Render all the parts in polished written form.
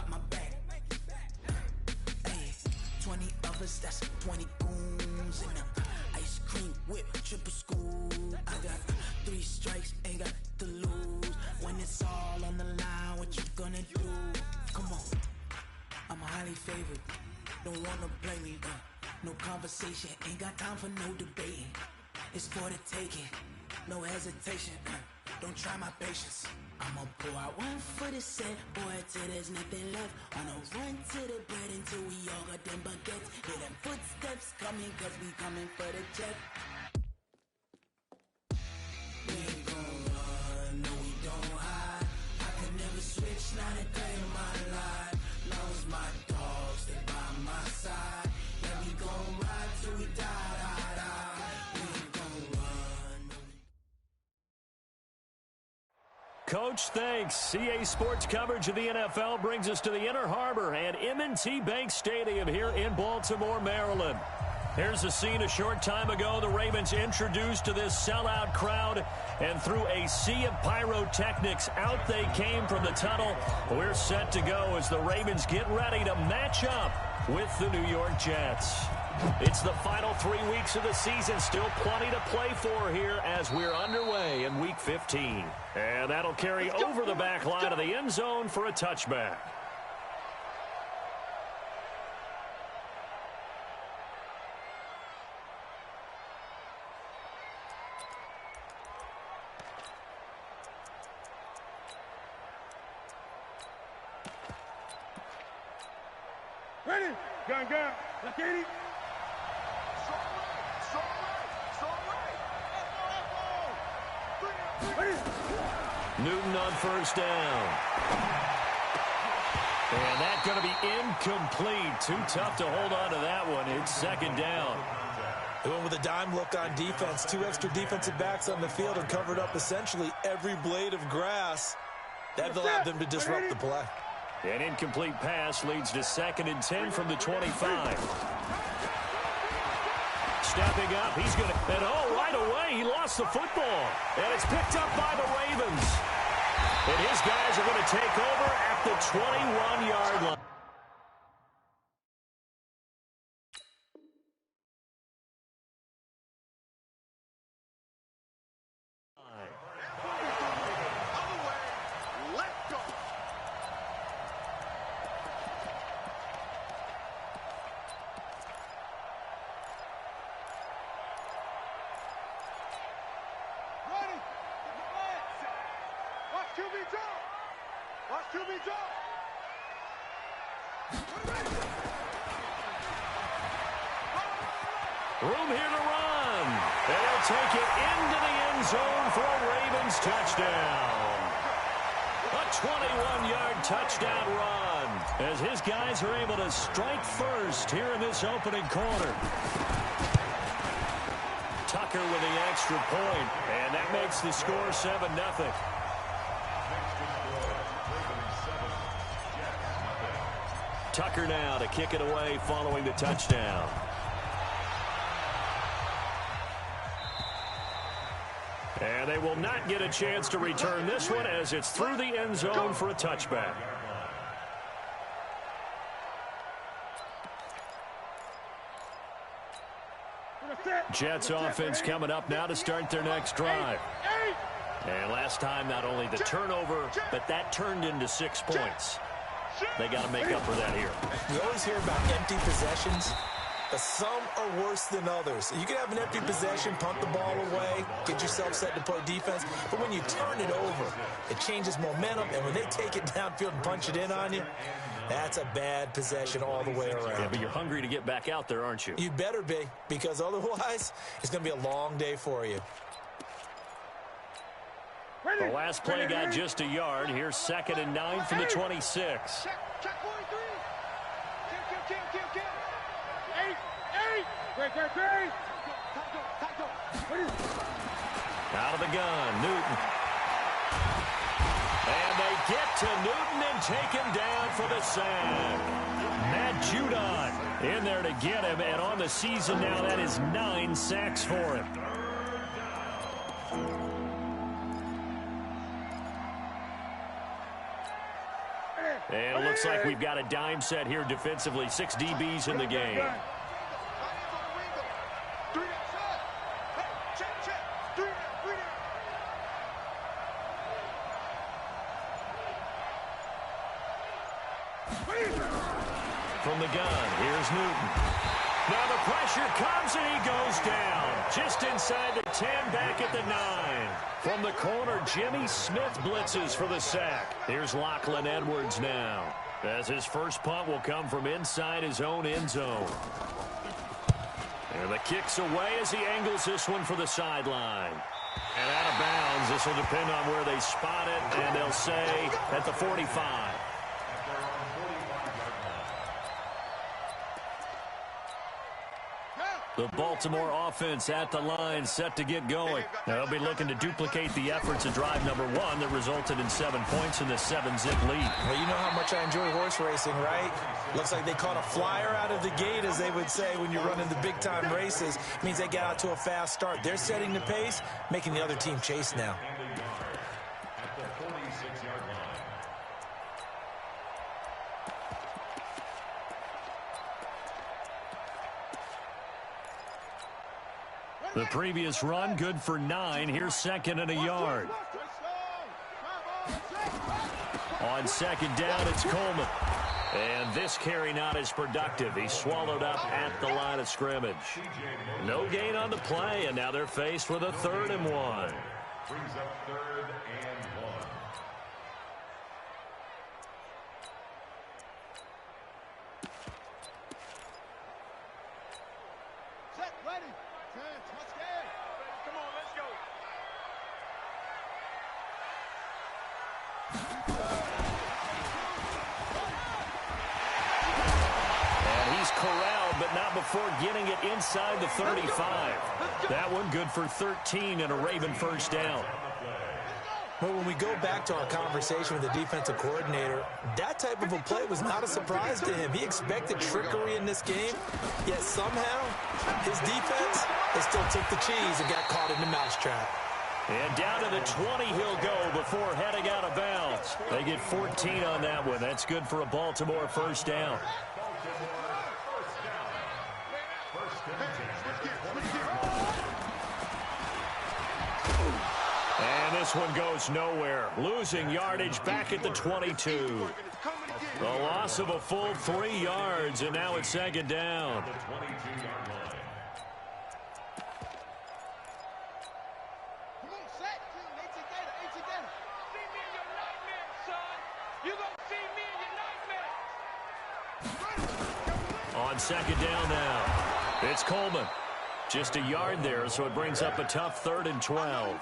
got my back. Hey, 20 of us, that's 20 goons in the ice cream whip, triple scoop. I got 3 strikes, ain't got to lose. When it's all on the line, what you gonna do? Come on, I'm highly favored. Don't wanna play me, no conversation. Ain't got time for no debating. It's for the taking, no hesitation. Don't try my patience. I'ma pour out one for the set, boy, till there's nothing left. On a run to the bread until we all got them baguettes. Hear them footsteps coming, cause we coming for the check. We ain't gon' run, no we don't hide. I can never switch, not a day in my life. Long as my dogs, they by my side. Yeah, we gon' ride till we die, die, die. We ain't gon' run, no we. Coach, thanks. CA Sports coverage of the NFL brings us to the Inner Harbor and M&T Bank Stadium here in Baltimore, Maryland. Here's a scene a short time ago. The Ravens introduced to this sellout crowd, and through a sea of pyrotechnics, out they came from the tunnel. We're set to go as the Ravens get ready to match up with the New York Jets. It's the final 3 weeks of the season. Still plenty to play for here as we're underway in Week 15. And that'll carry over the back line of the end zone for a touchback. Ready? Gun, gun. Look at it. Newton on first down. And that's going to be incomplete. Too tough to hold on to that one. It's second down. They went with a dime look on defense. 2 extra defensive backs on the field and covered up essentially every blade of grass. That allowed them to disrupt the play. An incomplete pass leads to 2nd and 10 from the 25. Stepping up, he's going to, and right away, he lost the football. And it's picked up by the Ravens. And his guys are going to take over at the 21-yard line. Room here to run. And they'll take it into the end zone for a Ravens touchdown. A 21-yard touchdown run as his guys are able to strike first here in this opening quarter. Tucker with the extra point, and that makes the score 7-0. Tucker now to kick it away following the touchdown. And they will not get a chance to return this one as it's through the end zone for a touchback. Jets offense coming up now to start their next drive. And last time, not only the turnover, but that turned into 6 points. They got to make up for that here. We always hear about empty possessions, but some are worse than others. You can have an empty possession, punt the ball away, get yourself set to play defense, but when you turn it over, it changes momentum, and when they take it downfield and punch it in on you, that's a bad possession all the way around. Yeah, but you're hungry to get back out there, aren't you? You better be, because otherwise, it's going to be a long day for you. The last play got just a yard. Here's 2nd and 9 from the 26. Check 43. Kill. Great. Out of the gun, Newton. And they get to Newton and take him down for the sack. Matt Judon in there to get him, and on the season now, that is 9 sacks for him. And it looks like we've got a dime set here defensively. 6 DBs in the game. From the gun, here's Newton. Now the pressure comes and he goes down. Just inside the 10, back at the 9. From the corner, Jimmy Smith blitzes for the sack. Here's Lachlan Edwards now, as his first punt will come from inside his own end zone. And the kick's away as he angles this one for the sideline. And out of bounds, this will depend on where they spot it, and they'll say at the 45. The Baltimore offense at the line, set to get going. They'll be looking to duplicate the efforts of drive number 1 that resulted in 7 points in the 7-zip lead. Well, you know how much I enjoy horse racing, right? Looks like they caught a flyer out of the gate, as they would say when you're running the big-time races. It means they get out to a fast start. They're setting the pace, making the other team chase now. The previous run, good for 9. Here's second and a yard. On second down, it's Coleman. And this carry not as productive. He's swallowed up at the line of scrimmage. No gain on the play, and now they're faced with a 3rd and 1. Brings up 3rd and 1. Set, ready. Touchdown. Come on, let's go. And he's corralled, but not before getting it inside the 35. That one good for 13 and a Raven first down. Well, when we go back to our conversation with the defensive coordinator, that type of a play was not a surprise to him. He expected trickery in this game, yet somehow his defense, they still took the cheese and got caught in the mousetrap. And down to the 20 he'll go before heading out of bounds. They get 14 on that one. That's good for a Baltimore first down. And this one goes nowhere. Losing yardage back at the 22. The loss of a full 3 yards, and now it's second down. On second down now, it's Coleman. Just a yard there, so it brings up a tough 3rd and 12.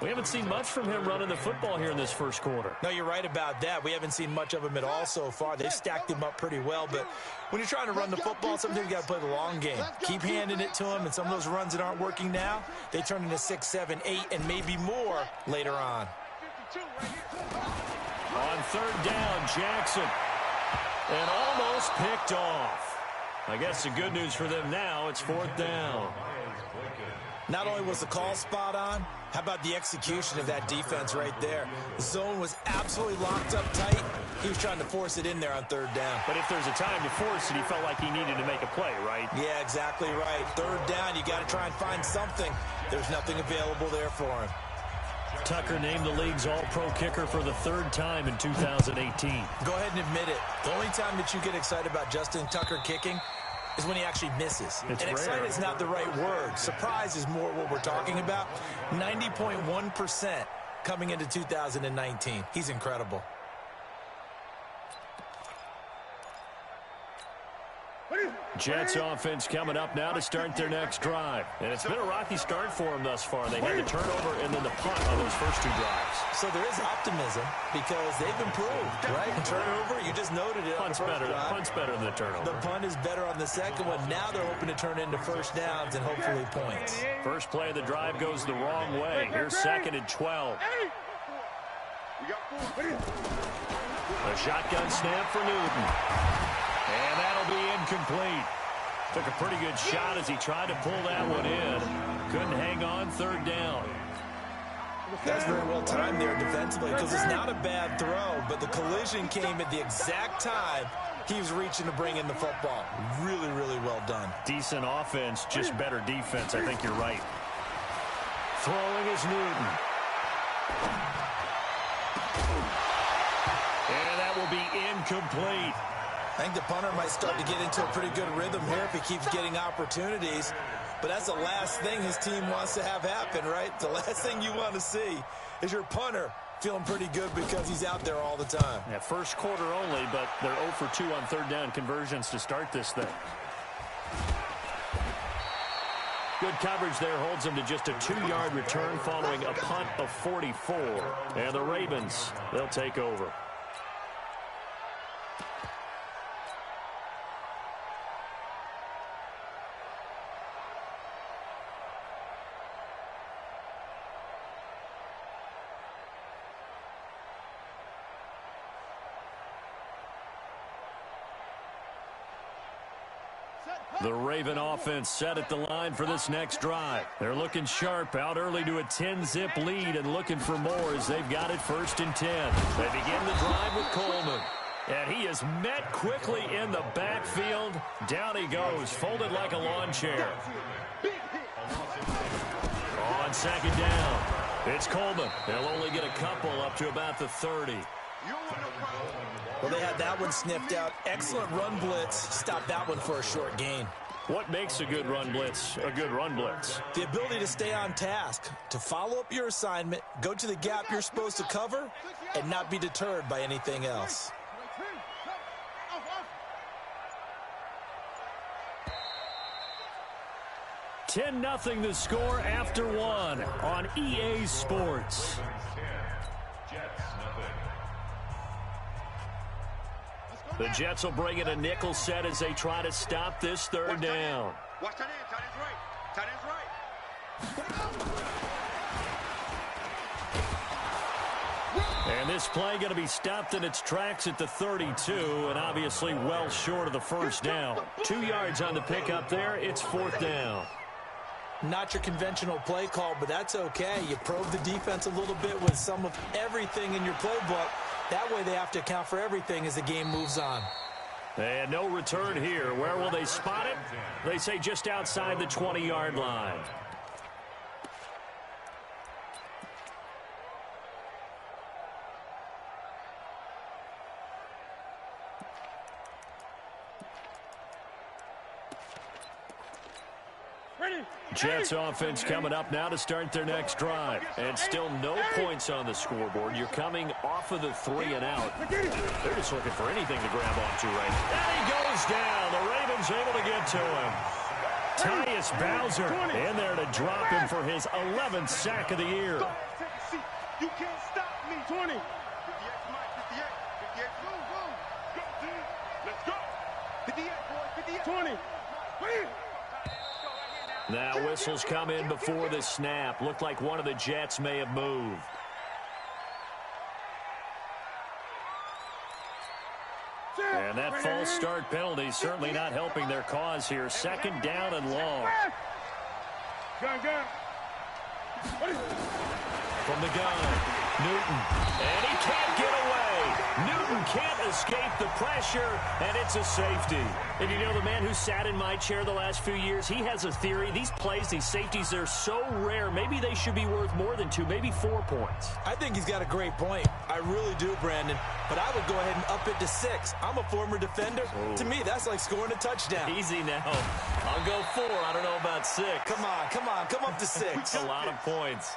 We haven't seen much from him running the football here in this first quarter. No, you're right about that. We haven't seen much of him at all so far. They've stacked him up pretty well, but when you're trying to run the football, sometimes you got to play the long game. Keep handing it to him, and some of those runs that aren't working now, they turn into 6, 7, 8, and maybe more later on. On 3rd down, Jackson. And almost picked off. I guess the good news for them now, it's 4th down. Not only was the call spot on, how about the execution of that defense right there? The zone was absolutely locked up tight. He was trying to force it in there on 3rd down. But if there's a time to force it, he felt like he needed to make a play, right? Yeah, exactly right. 3rd down, you got to try and find something. There's nothing available there for him. Tucker named the league's all-pro kicker for the 3rd time in 2018. Go ahead and admit it. The only time that you get excited about Justin Tucker kicking is when he actually misses. It's and rare. Excited is not the right word. Surprise is more what we're talking about. 90.1% coming into 2019. He's incredible. Jets offense coming up now to start their next drive. And it's been a rocky start for them thus far. They had the turnover and then the punt on those first 2 drives. So there is optimism because they've improved, right? Turnover, you just noted it. Punt's better than the turnover. The punt is better on the second one. Now they're hoping to turn into first downs and hopefully points. First play of the drive goes the wrong way. Here's 2nd and 12. A shotgun snap for Newton. And that'll be incomplete. Took a pretty good shot as he tried to pull that one in. Couldn't hang on 3rd down. That's very well timed there defensively because it's not a bad throw, but the collision came at the exact time he was reaching to bring in the football. Really, really well done. Decent offense, just better defense. I think you're right. Throwing is Newton. And that will be incomplete. I think the punter might start to get into a pretty good rhythm here if he keeps getting opportunities. But that's the last thing his team wants to have happen, right? The last thing you want to see is your punter feeling pretty good because he's out there all the time. Yeah, first quarter only, but they're 0 for 2 on third down conversions to start this thing. Good coverage there holds them to just a 2-yard return following a punt of 44. And the Ravens, they'll take over. The Raven offense set at the line for this next drive. They're looking sharp, out early to a 10-zip lead and looking for more as they've got it 1st and 10. They begin the drive with Coleman. And he is met quickly in the backfield. Down he goes, folded like a lawn chair. On 2nd down, it's Coleman. They'll only get a couple up to about the 30. Well, they had that one sniffed out. Excellent run blitz. Stopped that one for a short gain. What makes a good run blitz a good run blitz? The ability to stay on task, to follow up your assignment, go to the gap you're supposed to cover, and not be deterred by anything else. $10-0 the score after 1 on EA Sports. The Jets will bring in a nickel set as they try to stop this 3rd down. Watch tight end. Tight end's right. Tight end's right. And this play going to be stopped in its tracks at the 32, and obviously well short of the 1st down. 2 yards on the pickup there. It's 4th down. Not your conventional play call, but that's okay. You probe the defense a little bit with some of everything in your playbook. That way they have to account for everything as the game moves on. And no return here. Where will they spot it? They say just outside the 20-yard line. Jets offense coming up now to start their next drive. And still no points on the scoreboard. You're coming off of the 3 and out. They're just looking for anything to grab onto right. And he goes down. The Ravens able to get to him. Tyus Bowser in there to drop him for his 11th sack of the year. You can't stop me. 20. 58, 58, move. Go, team. Let's go. 58, boys. 58. 20. Win. Now whistles come in before the snap. Looked like one of the Jets may have moved. And that false start penalty certainly not helping their cause here. 2nd down and long. Gun. From the gun, Newton. And he can't get away. Newton can't escape the pressure, and it's a safety. And you know, the man who sat in my chair the last few years, he has a theory. These plays, these safeties, they're so rare. Maybe they should be worth more than 2, maybe 4 points. I think he's got a great point. I really do, Brandon. But I would go ahead and up it to 6. I'm a former defender. Oh. To me, that's like scoring a touchdown. Easy now. I'll go 4. I don't know about 6. Come on. Come up to 6. It's a lot of points.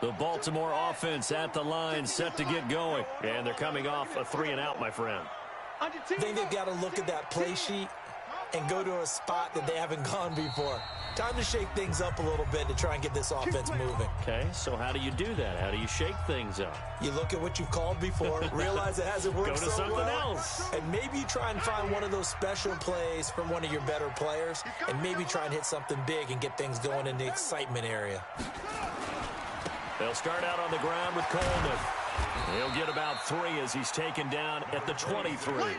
The Baltimore offense at the line, set to get going. And they're coming off a 3 and out, my friend. I think they've got to look at that play sheet and go to a spot that they haven't gone before. Time to shake things up a little bit to try and get this offense moving. Okay, so how do you do that? How do you shake things up? You look at what you've called before, realize it hasn't worked Go to so something well, else. and maybe you try and find one of those special plays from one of your better players, and maybe try and hit something big and get things going in the excitement area. They'll start out on the ground with Coleman. He'll get about 3 as he's taken down at the 23.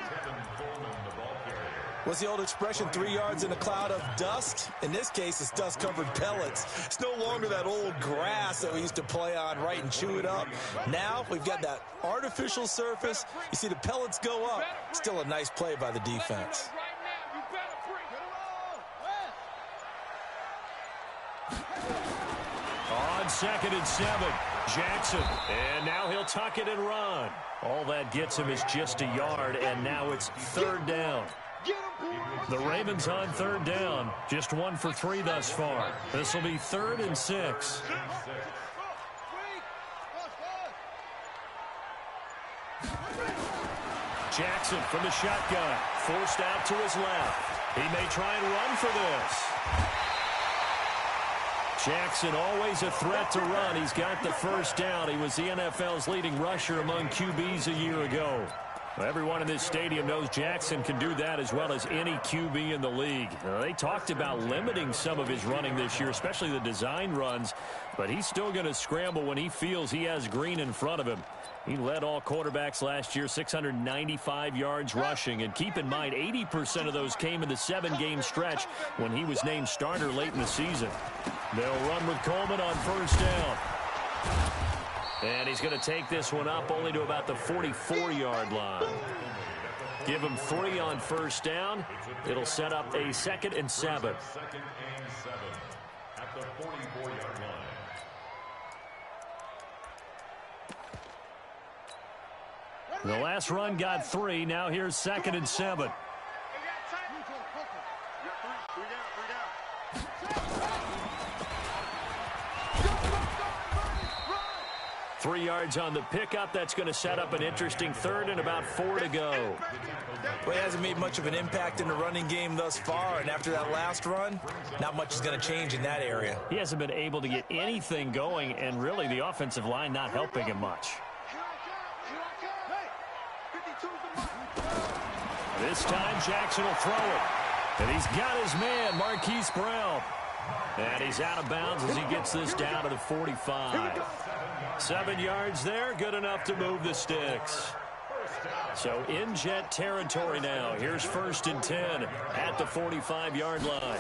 What's the old expression, 3 yards in a cloud of dust? In this case, it's dust-covered pellets. It's no longer that old grass that we used to play on, right, and chew it up. Now we've got that artificial surface. You see the pellets go up. Still a nice play by the defense. On 2nd and 7, Jackson. And now he'll tuck it and run. All that gets him is just a yard, and now it's 3rd down. The Ravens on 3rd down. Just 1 for 3 thus far. This will be 3rd and 6. Jackson from the shotgun. Forced out to his left. He may try and run for this. Jackson always a threat to run. He's got the 1st down. He was the NFL's leading rusher among QBs a year ago. Everyone in this stadium knows Jackson can do that as well as any QB in the league. They talked about limiting some of his running this year, especially the design runs, but he's still going to scramble when he feels he has green in front of him. He led all quarterbacks last year, 695 yards rushing. And keep in mind, 80% of those came in the 7-game stretch when he was named starter late in the season. They'll run with Coleman on 1st down. And he's going to take this one up only to about the 44-yard line. Give him 3 on 1st down. It'll set up a 2nd and 7. 2nd and 7 at the 44-yard line. The last run got 3. Now here's 2nd and 7. 3 yards on the pickup. That's going to set up an interesting 3rd and about 4 to go. Well, he hasn't made much of an impact in the running game thus far, and after that last run, not much is going to change in that area. He hasn't been able to get anything going, and really the offensive line not helping him much. This time Jackson will throw it. And he's got his man, Marquise Brown. And he's out of bounds as he gets this down to the 45. 7 yards there, good enough to move the sticks. So in Jet territory now. Here's 1st and 10 at the 45-yard line.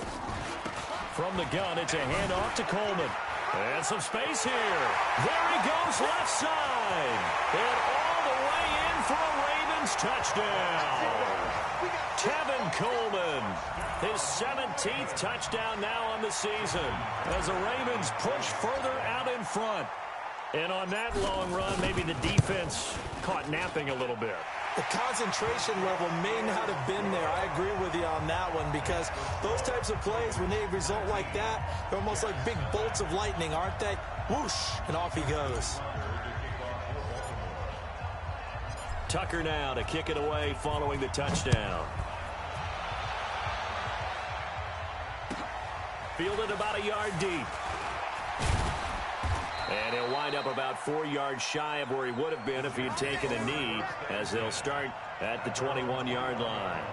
From the gun, it's a handoff to Coleman. And some space here. There he goes, left side. And all the way in for a Ravens touchdown. Kevin Coleman, his 17th touchdown now on the season as the Ravens push further out in front. And on that long run, maybe the defense caught napping a little bit. The concentration level may not have been there. I agree with you on that one because those types of plays, when they result like that, they're almost like big bolts of lightning, aren't they? Whoosh, and off he goes. Tucker now to kick it away following the touchdown. Fielded about a yard deep. And he'll wind up about 4 yards shy of where he would have been if he had taken a knee, as they'll start at the 21-yard line.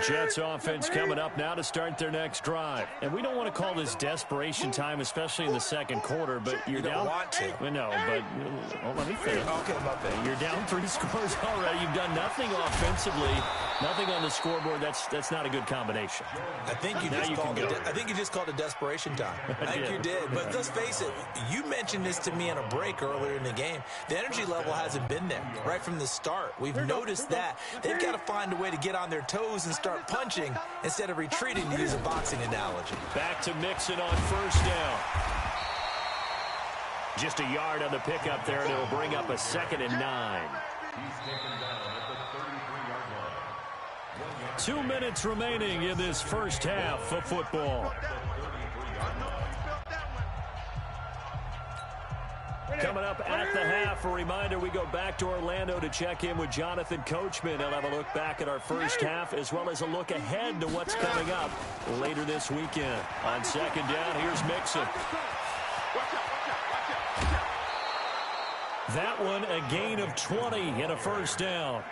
Jets offense coming up now to start their next drive. And we don't want to call this desperation time, especially in the 2nd quarter, but you're down. Want to. We know, but let me finish. Okay, my bad. You're down 3 scores already. You've done nothing offensively, nothing on the scoreboard. That's not a good combination. I think you just called it desperation time. I think you did. But let's face it, you mentioned this to me on a break earlier in the game. The energy level hasn't been there right from the start. We've noticed that. They've got to find a way to get on their toes and start punching instead of retreating, to use a boxing analogy. Back to Mixon on 1st down. Just a yard on the pickup there, and it'll bring up a 2nd and 9. He's taken down at the 33-yard line. 2 minutes remaining in this first half of football. Coming up at the half, a reminder, we go back to Orlando to check in with Jonathan Coachman. He'll have a look back at our first half as well as a look ahead to what's coming up later this weekend. On 2nd down, here's Mixon. Watch out. That one a gain of 20 and a first down.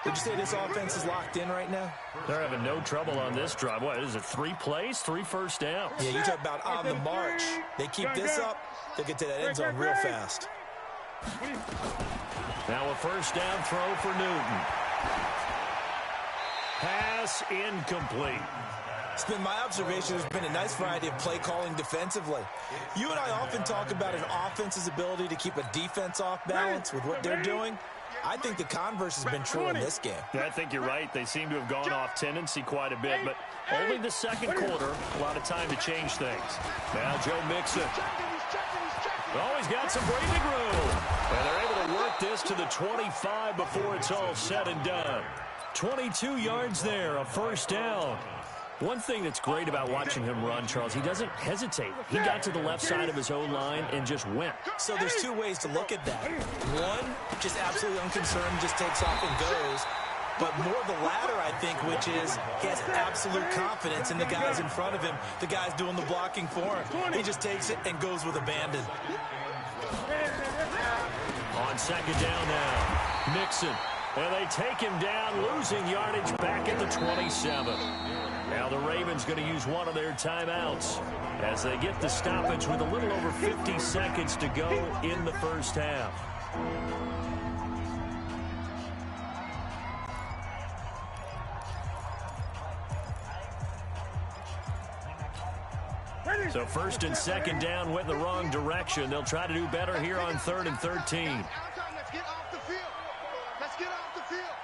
Would you say this offense is locked in right now? They're having no trouble on this drive. What is it, 3 plays, 3 first downs? Yeah, you talk about on the march. They keep this up, they'll get to that end zone real fast. Now a first down throw for Newton. Pass incomplete. It's been my observation there's been a nice variety of play calling defensively. You and I often talk about an offense's ability to keep a defense off balance with what they're doing. I think the converse has been true in this game. Yeah, I think you're right. They seem to have gone off tendency quite a bit, but only the second quarter, a lot of time to change things. Now Joe Mixon. Oh, he's got some breathing room. And they're able to work this to the 25 before it's all said and done. 22 yards there, a first down. One thing that's great about watching him run, Charles, he doesn't hesitate. He got to the left side of his own line and just went. So there's two ways to look at that. One, just absolutely unconcerned, just takes off and goes. But more the latter, I think, which is he has absolute confidence in the guys in front of him. The guys doing the blocking for him. He just takes it and goes with abandon. On second down now, Mixon. And they take him down, losing yardage back at the 27. Now the Ravens going to use one of their timeouts as they get the stoppage with a little over 50 seconds to go in the first half. So first and second down went the wrong direction. They'll try to do better here on 3rd and 13. Let's get off the field. Let's get off the field.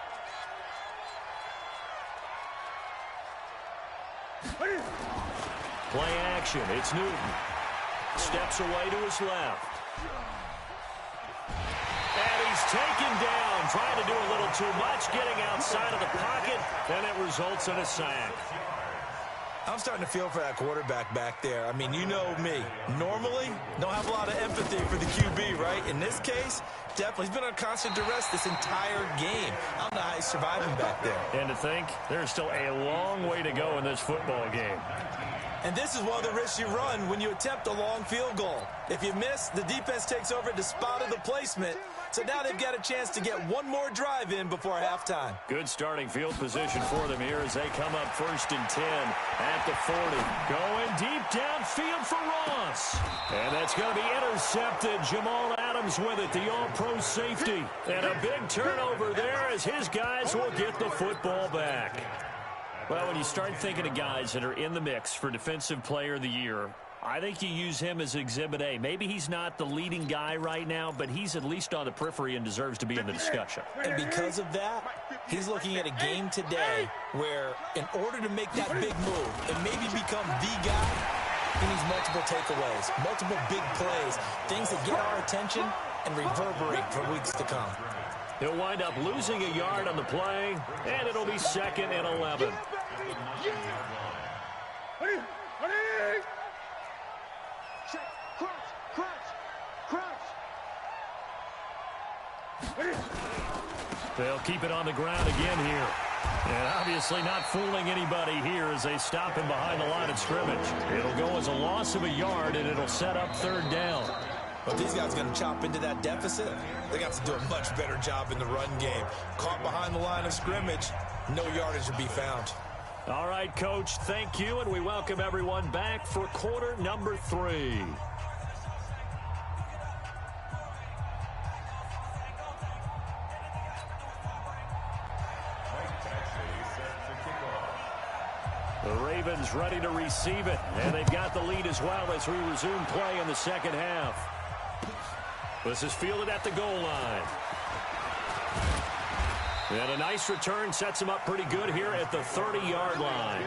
Play action. It's Newton. Steps away to his left. And he's taken down, trying to do a little too much, getting outside of the pocket, and it results in a sack. I'm starting to feel for that quarterback back there. I mean, you know me. Normally, don't have a lot of empathy for the QB, right? In this case, definitely. He's been under constant duress this entire game. I don't know how he's surviving back there. And to think, there's still a long way to go in this football game. And this is one of the risks you run when you attempt a long field goal. If you miss, the defense takes over at the spot of the placement. So now they've got a chance to get one more drive in before halftime. Good starting field position for them here as they come up 1st and 10 at the 40. Going deep downfield for Ross. And that's going to be intercepted. Jamal Adams with it, the all-pro safety. And a big turnover there as his guys will get the football back. Well, when you start thinking of guys that are in the mix for Defensive Player of the Year, I think you use him as Exhibit A. Maybe he's not the leading guy right now, but he's at least on the periphery and deserves to be in the discussion. And because of that, he's looking at a game today where in order to make that big move and maybe become the guy, he needs multiple takeaways, multiple big plays, things that get our attention and reverberate for weeks to come. He'll wind up losing a yard on the play, and it'll be 2nd and 11. They'll keep it on the ground again here. And obviously not fooling anybody here as they stop him behind the line of scrimmage. It'll go as a loss of a yard, and it'll set up 3rd down. But these guys are going to chop into that deficit. They got to do a much better job in the run game. Caught behind the line of scrimmage, no yardage to be found. All right, Coach, thank you, and we welcome everyone back for quarter number 3. The Ravens ready to receive it, and they've got the lead as well as we resume play in the second half. This is fielded at the goal line. And a nice return sets him up pretty good here at the 30-yard line.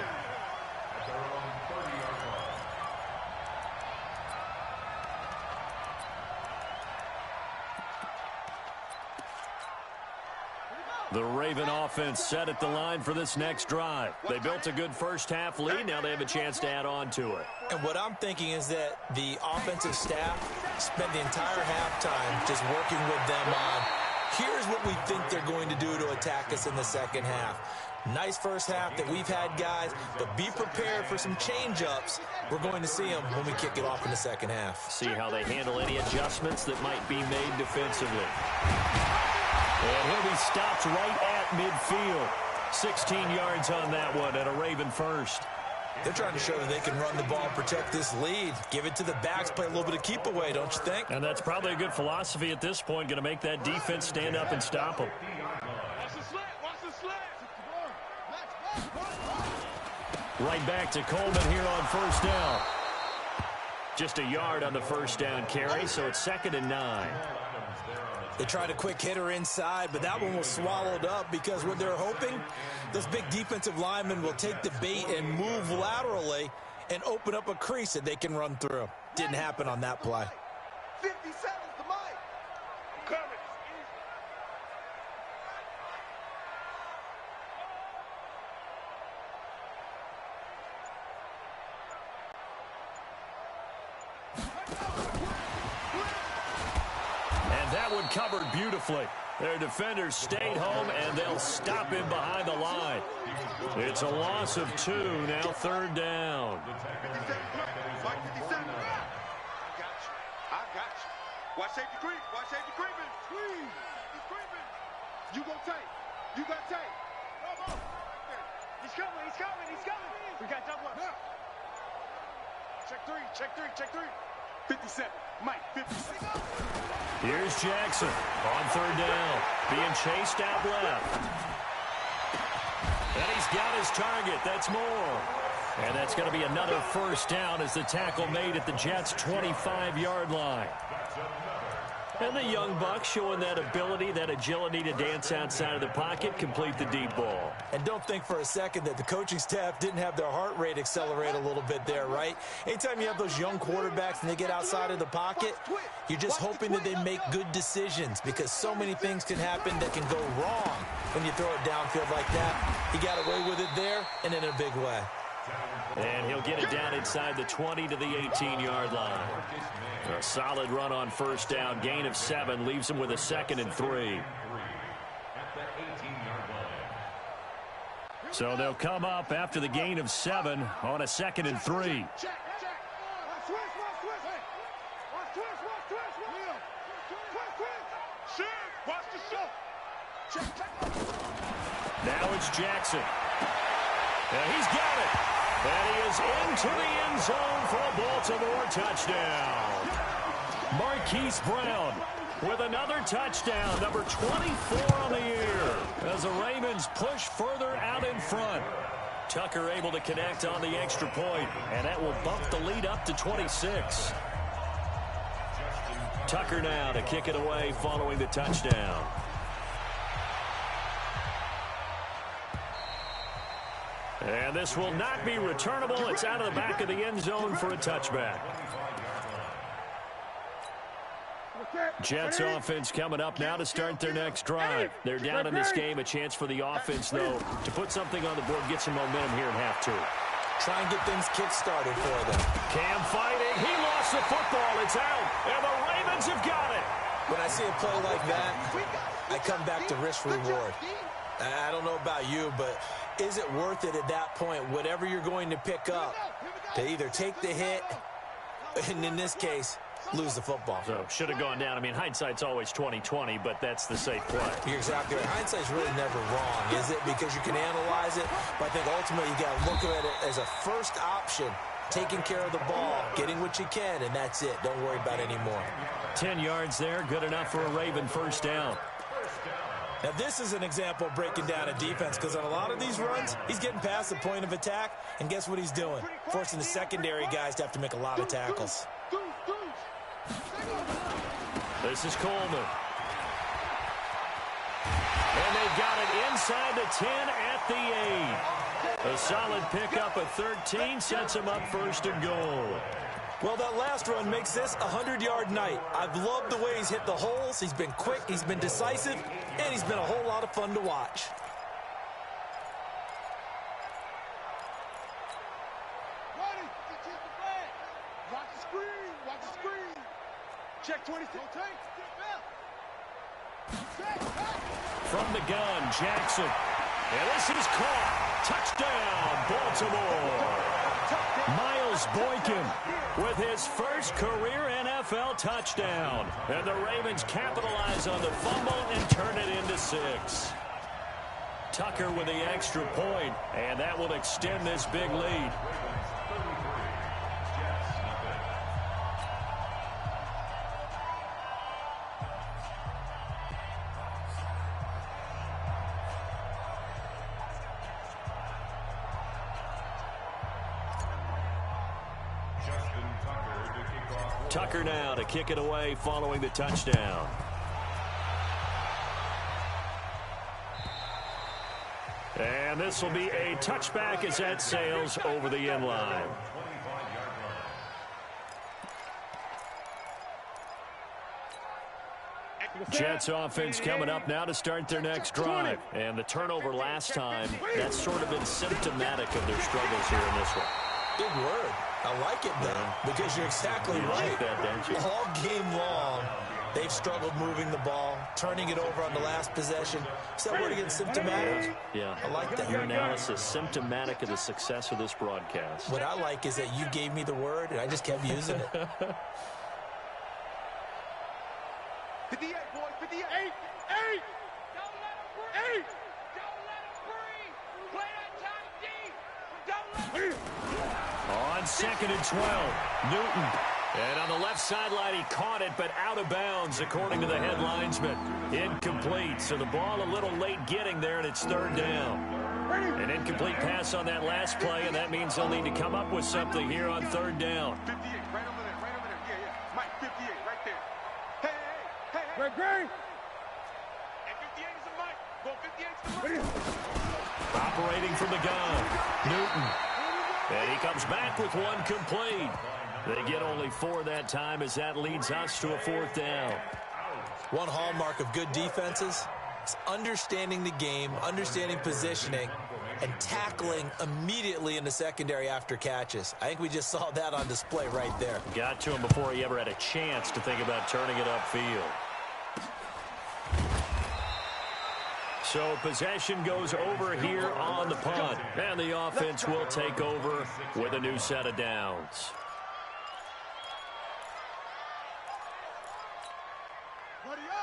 The Raven offense set at the line for this next drive. They built a good first-half lead. Now they have a chance to add on to it. And what I'm thinking is that the offensive staff spent the entire halftime just working with them on Here's what we think they're going to do to attack us in the second half. Nice first half that we've had, guys, but be prepared for some change-ups. We're going to see them when we kick it off in the second half. See how they handle any adjustments that might be made defensively. And he'll be stopped right at midfield. 16 yards on that one and a Raven first. They're trying to show that they can run the ball and protect this lead. Give it to the backs, play a little bit of keep away, don't you think? And that's probably a good philosophy at this point, going to make that defense stand up and stop them. Watch the slant. Watch the slant. Right back to Coleman here on first down. Just a yard on the first down carry, so it's 2nd and 9. They tried a quick hitter inside, but that one was swallowed up because what they're hoping, those big defensive linemen will take the bait and move laterally and open up a crease that they can run through. Didn't happen on that play. 50 seconds to Mike. Coming. That one covered beautifully. Their defenders stayed home, and they'll stop him behind the line. It's a loss of 2, now 3rd down. 57, Mike 57. I got you. Watch safety creep. Watch safety creeping. He's creeping. You go tight. You got tight. He's coming. He's coming. He's coming. We got double up. Check 3. Check 3. Check 3. 57. Mike 57. Here's Jackson on 3rd down, being chased out left. And he's got his target. That's more. And that's going to be another first down as the tackle made at the Jets' 25-yard line. And the young buck showing that ability, that agility to dance outside of the pocket, complete the deep ball. And don't think for a second that the coaching staff didn't have their heart rate accelerate a little bit there, right? Anytime you have those young quarterbacks and they get outside of the pocket, you're just hoping that they make good decisions because so many things can happen that can go wrong when you throw it downfield like that. He got away with it there and in a big way. And he'll get it down inside the 20 to the 18-yard line. A solid run on first down. Gain of 7 leaves him with a 2nd and 3. So they'll come up after the gain of 7 on a 2nd and 3. Now it's Jackson. And he's got it. And he is into the end zone for a Baltimore touchdown. Marquise Brown with another touchdown, number 24 on the year, as the Ravens push further out in front. Tucker able to connect on the extra point, and that will bump the lead up to 26. Tucker now to kick it away following the touchdown. And this will not be returnable. It's out of the back of the end zone for a touchback. Jets offense coming up now to start their next drive. They're down in this game. A chance for the offense, though, to put something on the board, get some momentum here in half 2. Try and get things kick-started for them. Cam fighting. He lost the football. It's out. And the Ravens have got it. When I see a play like that, I come back to risk-reward. I don't know about you, but is it worth it at that point, whatever you're going to pick up, to either take the hit, and in this case, lose the football? So should have gone down. I mean, hindsight's always 20/20, but that's the safe play. You're exactly right. Hindsight's really never wrong, is it? Because you can analyze it, but I think ultimately you got to look at it as a first option, taking care of the ball, getting what you can, and that's it. Don't worry about it anymore. 10 yards there, good enough for a Raven first down. Now, this is an example of breaking down a defense because on a lot of these runs, he's getting past the point of attack, and guess what he's doing? Forcing the secondary guys to have to make a lot of tackles. This is Coleman. And they've got it inside the 10 at the 8. A solid pickup of 13 sets him up 1st and goal. Well, that last run makes this a 100-yard night. I've loved the way he's hit the holes. He's been quick, he's been decisive, and he's been a whole lot of fun to watch. Watch the screen. Watch the screen. Check 20. Don't take. From the gun, Jackson. And this is caught. Touchdown, Baltimore. Miles Boykin with his first career NFL touchdown. And the Ravens capitalize on the fumble and turn it into 6. Tucker with the extra point, and that will extend this big lead. Tucker now to kick it away following the touchdown. And this will be a touchback as that sails over the end line. Jets offense coming up now to start their next drive. And the turnover last time, that's sort of been symptomatic of their struggles here in this one. Big word. I like it, though, because you're exactly right. Like that, don't you? All game long, they've struggled moving the ball, turning it over on the last possession. Is that word again, symptomatic? Yeah. I like that. Your analysis, symptomatic of the success of this broadcast. What I like is that you gave me the word, and I just kept using it. 58, boys, 58. 8. Don't let him breathe. 8. Don't let him breathe. Play that time deep. Don't let him. On 2nd and 12, Newton. And on the left sideline, he caught it, but out of bounds, according to the head linesman. Incomplete, so the ball a little late getting there, and it's 3rd down. An incomplete pass on that last play, and that means they'll need to come up with something here on 3rd down. 58, right over there, right over there. Yeah, yeah. Mike, 58, right there. Hey. Great. And 58 is a Mike. Go 58 is the Mike. Operating from the gun, Newton. And he comes back with one complete. They get only 4 that time as that leads us to a 4th down. One hallmark of good defenses is understanding the game, understanding positioning, and tackling immediately in the secondary after catches. I think we just saw that on display right there. Got to him before he ever had a chance to think about turning it upfield. So possession goes over here on the punt. And the offense will take over with a new set of downs.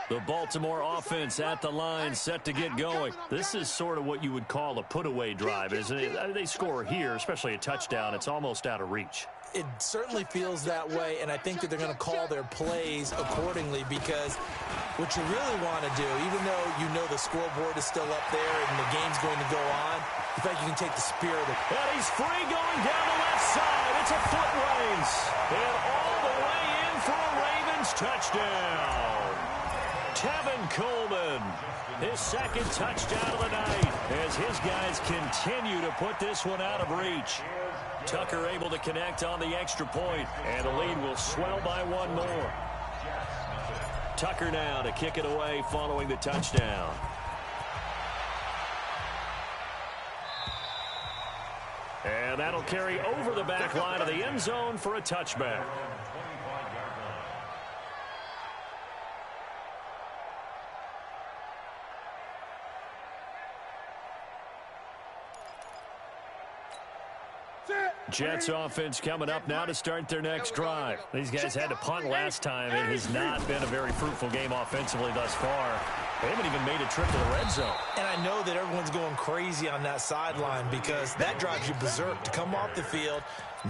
The Baltimore offense at the line, set to get going. This is sort of what you would call a put-away drive, isn't it? They score here, especially a touchdown. It's almost out of reach. It certainly feels that way, and I think that they're going to call their plays accordingly, because what you really want to do, even though you know the scoreboard is still up there and the game's going to go on, you think you can take the spirit of it. And he's free going down the left side. It's a foot race. And all the way in for a Ravens touchdown. Tevin Coleman, his 2nd touchdown of the night, as his guys continue to put this one out of reach. Tucker able to connect on the extra point, and the lead will swell by 1 more. Tucker now to kick it away following the touchdown. And that'll carry over the back line of the end zone for a touchback. Jets offense coming up now to start their next drive. These guys had to punt last time. It has not been a very fruitful game offensively thus far. They haven't even made a trip to the red zone. And I know that everyone's going crazy on that sideline, because that drives you berserk to come off the field,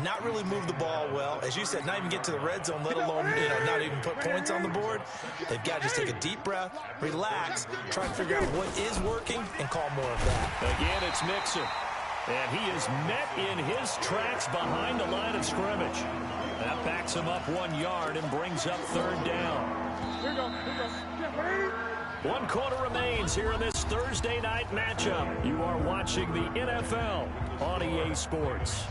not really move the ball well. As you said, not even get to the red zone, let alone, not even put points on the board. They've got to just take a deep breath, relax, try and figure out what is working, and call more of that. Again, it's Mixon. And he is met in his tracks behind the line of scrimmage. That backs him up 1 yard and brings up 3rd down. Here we go. 1 quarter remains here in this Thursday night matchup. You are watching the NFL on EA Sports.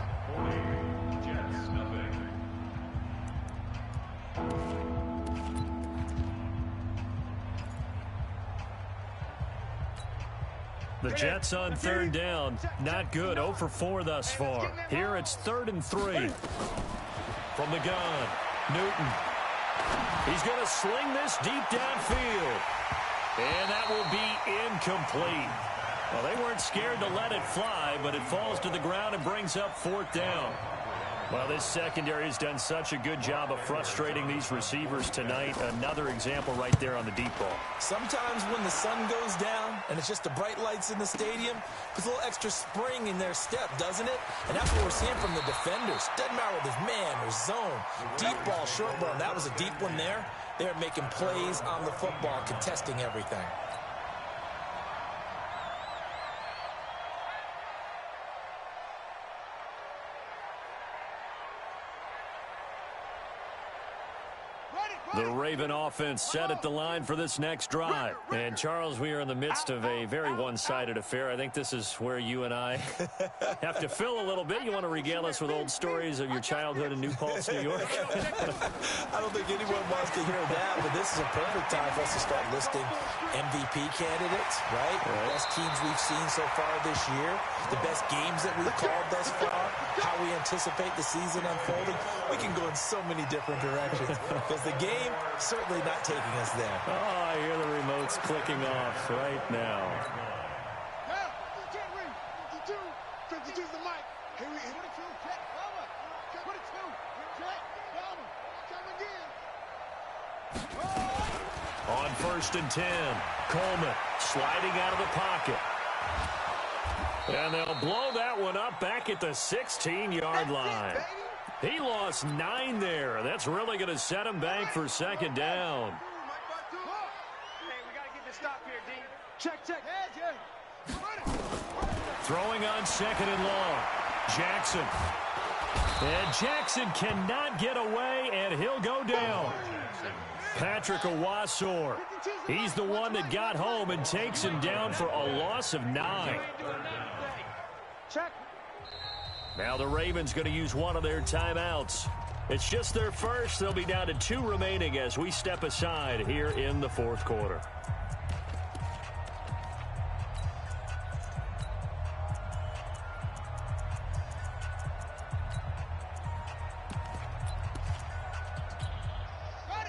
The Jets on 3rd down. Not good. 0 for 4 thus far. Here it's 3rd and 3. From the gun, Newton. He's going to sling this deep downfield. And that will be incomplete. Well, they weren't scared to let it fly, but it falls to the ground and brings up 4th down. Well, this secondary has done such a good job of frustrating these receivers tonight. Another example right there on the deep ball. Sometimes when the sun goes down and it's just the bright lights in the stadium, puts a little extra spring in their step, doesn't it? And that's what we're seeing from the defenders. Doesn't matter whether it's man or zone. Deep ball, short ball. That was a deep one there. They're making plays on the football, contesting everything. The Raven offense set at the line for this next drive. And, Charles, we are in the midst of a very one-sided affair. I think this is where you and I have to fill a little bit. You want to regale us with old stories of your childhood in New Paltz, New York? I don't think anyone wants to hear that, but this is a perfect time for us to start listing MVP candidates, right? The best teams we've seen so far this year, the best games that we've called thus far, how we anticipate the season unfolding. We can go in so many different directions because the game certainly not taking us there. Oh, I hear the remotes clicking off right now. Yeah, you can't read. 52. 52's the mic. Here we 22, check, cover. 22, check, cover. Come again. On 1st and 10, Coleman sliding out of the pocket. And they'll blow that one up back at the 16-yard line. He lost 9 there. That's really going to set him back for 2nd down. Hey, we got to get this stop here, D. Check. Throwing on 2nd and long. Jackson. And Jackson cannot get away, and he'll go down. Patrick Owasor. He's the one that got home and takes him down for a loss of 9. Check. Now the Ravens going to use one of their timeouts. It's just their first. They'll be down to 2 remaining as we step aside here in the 4th quarter.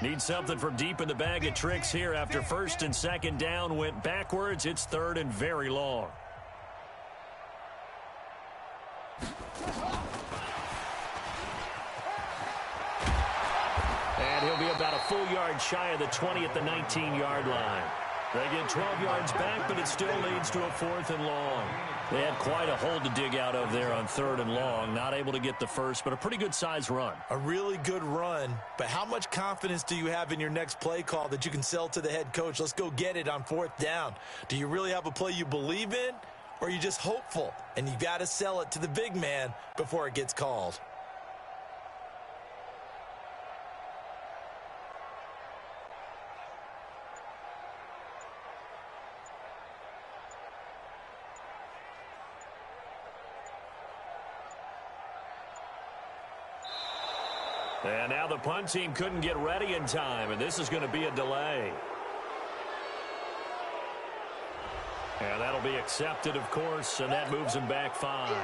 Need something from deep in the bag of tricks here after 1st and 2nd down went backwards. It's 3rd and very long. And he'll be about a full yard shy of the 20 at the 19-yard line. They get 12 yards back, but it still leads to a 4th and long. They had quite a hole to dig out of there on 3rd and long. Not able to get the first, but a pretty good-sized run. A really good run, but how much confidence do you have in your next play call that you can sell to the head coach? Let's go get it on 4th down. Do you really have a play you believe in, or are you just hopeful? And you got to sell it to the big man before it gets called. And now the punt team couldn't get ready in time, and this is going to be a delay. And that'll be accepted, of course, and that moves him back 5.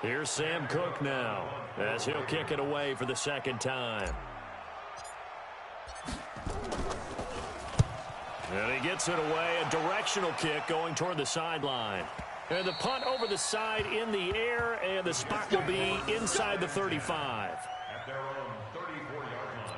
Here's Sam Cook now, as he'll kick it away for the 2nd time. And he gets it away, a directional kick going toward the sideline. And the punt over the side in the air, and the spot will be inside the 35. At their own 34-yard line.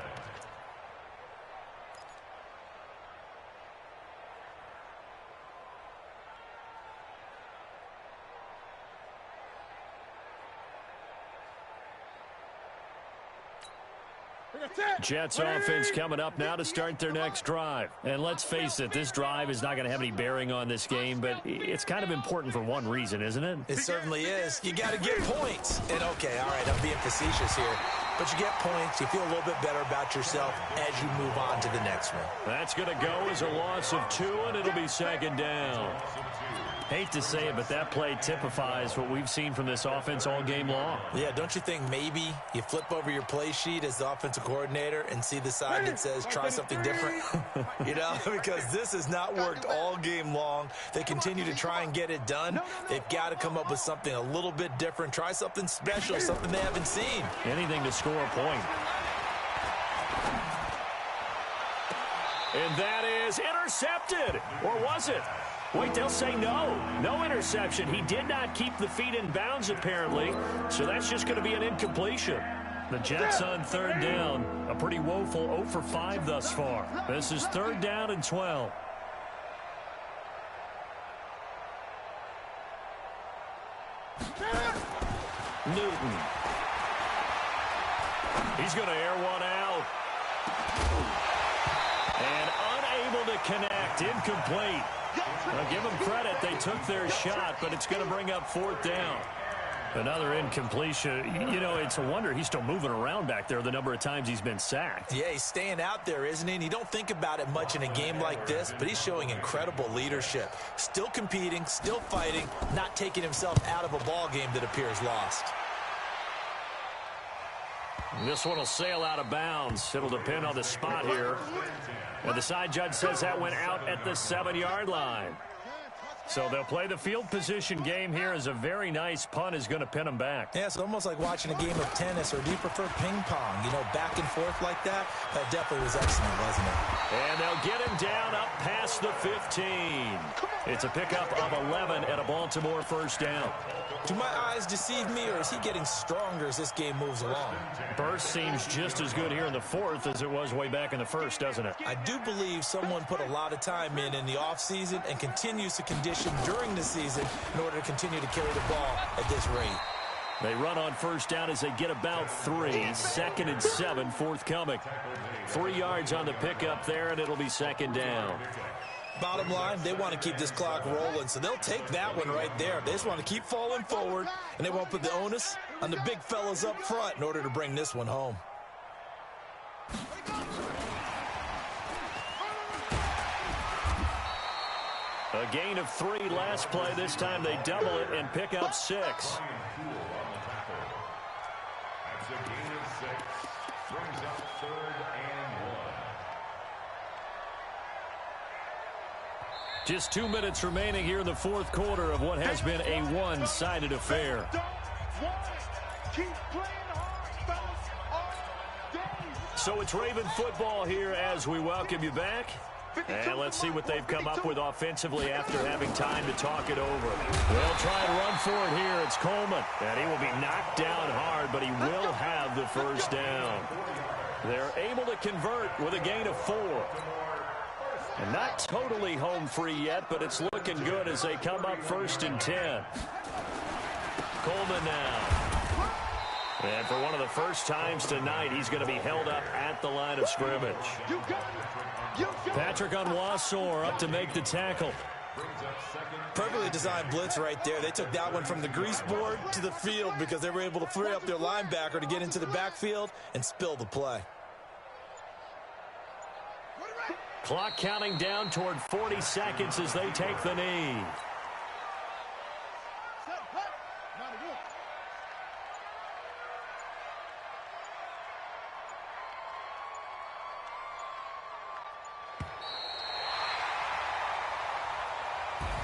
Jets offense coming up now to start their next drive. And let's face it, this drive is not going to have any bearing on this game, but it's kind of important for one reason, isn't it? It certainly is. You got to get points. And, okay, all right, I'm being facetious here. But you get points, you feel a little bit better about yourself as you move on to the next one. That's going to go as a loss of 2, and it'll be 2nd down. Hate to say it, but that play typifies what we've seen from this offense all game long. Yeah, don't you think maybe you flip over your play sheet as the offensive coordinator and see the side that says try something different? You know, because this has not worked all game long. They continue to try and get it done. They've got to come up with something a little bit different. Try something special, something they haven't seen. Anything to score a point. And that is intercepted. Or was it? Wait, they'll say no. No interception. He did not keep the feet in bounds, apparently. So that's just going to be an incompletion. The Jets on third down. A pretty woeful 0 for 5 thus far. This is 3rd down and 12. Newton. He's going to air one out. And unable to connect. Incomplete. I'll give them credit. They took their shot, but it's going to bring up 4th down. Another incompletion. You know, it's a wonder he's still moving around back there the number of times he's been sacked. Yeah, he's staying out there, isn't he? And you don't think about it much in a game like this, but he's showing incredible leadership. Still competing, still fighting, not taking himself out of a ball game that appears lost. This one will sail out of bounds. It'll depend on the spot here. And the side judge says that went out at the 7-yard line. So they'll play the field position game here as a very nice punt is going to pin them back. Yeah, it's almost like watching a game of tennis, or do you prefer ping pong? You know, back and forth like that? That definitely was excellent, wasn't it? And they'll get him down up past the 15. It's a pickup of 11 at a Baltimore 1st down. Do my eyes deceive me, or is he getting stronger as this game moves along? Burst seems just as good here in the 4th as it was way back in the 1st, doesn't it? I do believe someone put a lot of time in the offseason and continues to condition during the season in order to continue to carry the ball at this rate. They run on 1st down as they get about 3. 2nd and 7 forthcoming. 3 yards on the pickup there, and it'll be 2nd down. Bottom line, they want to keep this clock rolling, so they'll take that one right there. They just want to keep falling forward, and they won't put the onus on the big fellas up front in order to bring this one home. A gain of 3 last play. This time they double it and pick up 6. That's a gain of 6. Brings up 3rd and 1. Just 2 minutes remaining here in the 4th quarter of what has been a one-sided affair. So it's Raven football here as we welcome you back. And let's see what they've come up with offensively after having time to talk it over. They'll try and run for it here. It's Coleman. And he will be knocked down hard, but he will have the 1st down. They're able to convert with a gain of 4. And not totally home free yet, but it's looking good as they come up 1st and 10. Coleman now. And for one of the first times tonight, he's going to be held up at the line of scrimmage. Patrick Onwuasor up to make the tackle. Perfectly designed blitz right there. They took that one from the grease board to the field because they were able to free up their linebacker to get into the backfield and spill the play. Clock counting down toward 40 seconds as they take the knee.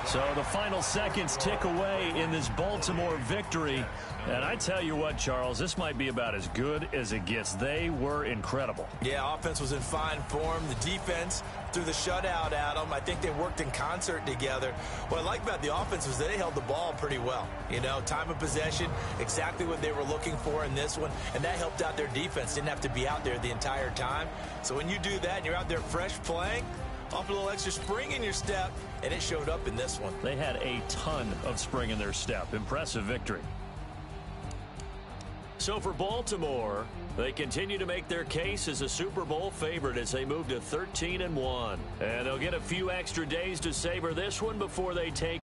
So the final seconds tick away in this Baltimore victory. And I tell you what, Charles, this might be about as good as it gets. They were incredible. Yeah, offense was in fine form. The defense threw the shutout at them. I think they worked in concert together. What I like about the offense was they held the ball pretty well. You know, time of possession, exactly what they were looking for in this one. And that helped out their defense. Didn't have to be out there the entire time. So when you do that and you're out there fresh playing, off a little extra spring in your step, and it showed up in this one. They had a ton of spring in their step. Impressive victory. So for Baltimore, they continue to make their case as a Super Bowl favorite as they move to 13-1. And they'll get a few extra days to savor this one before they take